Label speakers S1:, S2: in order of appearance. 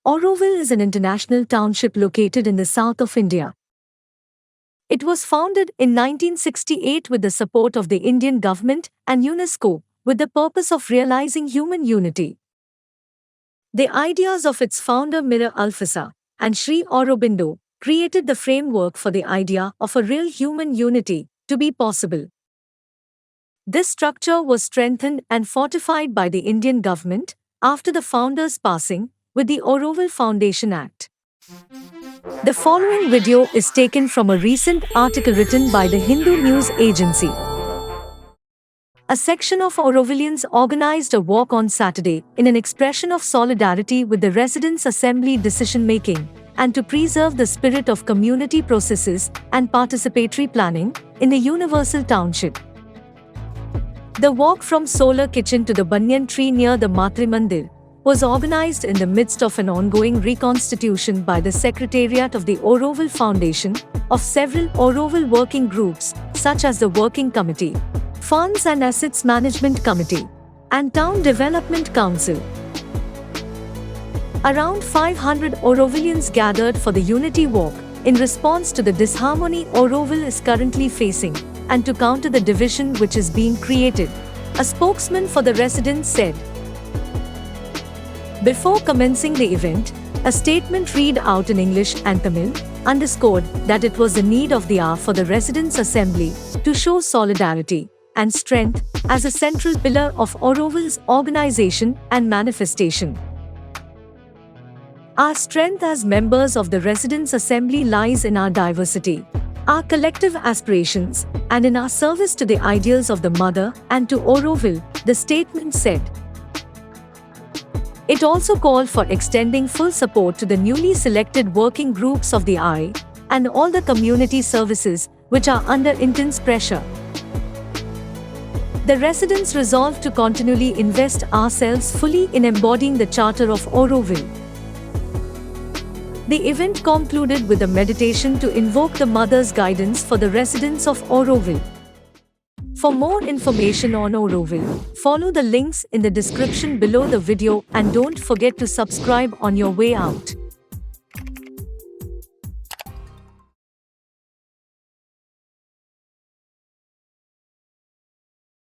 S1: Auroville is an international township located in the south of India. It was founded in 1968 with the support of the Indian government and UNESCO, with the purpose of realizing human unity. The ideas of its founder Mir Alfisa and Sri Aurobindo created the framework for the idea of a real human unity to be possible. This structure was strengthened and fortified by the Indian government after the founder's passing with the Auroville Foundation Act. The following video is taken from a recent article written by the Hindu News Agency. A section of Aurovillians organized a walk on Saturday in an expression of solidarity with the Residents' Assembly decision-making and to preserve the spirit of community processes and participatory planning in the Universal Township. The walk from Solar Kitchen to the Banyan Tree near the Matri Mandir was organized in the midst of an ongoing reconstitution by the Secretariat of the Auroville Foundation of several Auroville working groups such as the Working Committee, Funds and Assets Management Committee, and Town Development Council. Around 500 Aurovillians gathered for the Unity Walk in response to the disharmony Auroville is currently facing and to counter the division which is being created, a spokesman for the residents said. Before commencing the event, a statement read out in English and Tamil underscored that it was the need of the hour for the Residents' Assembly to show solidarity and strength as a central pillar of Auroville's organization and manifestation. Our strength as members of the Residents' Assembly lies in our diversity, our collective aspirations, and in our service to the ideals of the mother and to Auroville, the statement said. It also called for extending full support to the newly selected working groups of the RI and all the community services which are under intense pressure. The residents resolved to continually invest ourselves fully in embodying the Charter of Auroville. The event concluded with a meditation to invoke the Mother's guidance for the residents of Auroville. For more information on Auroville, follow the links in the description below the video and don't forget to subscribe on your way out.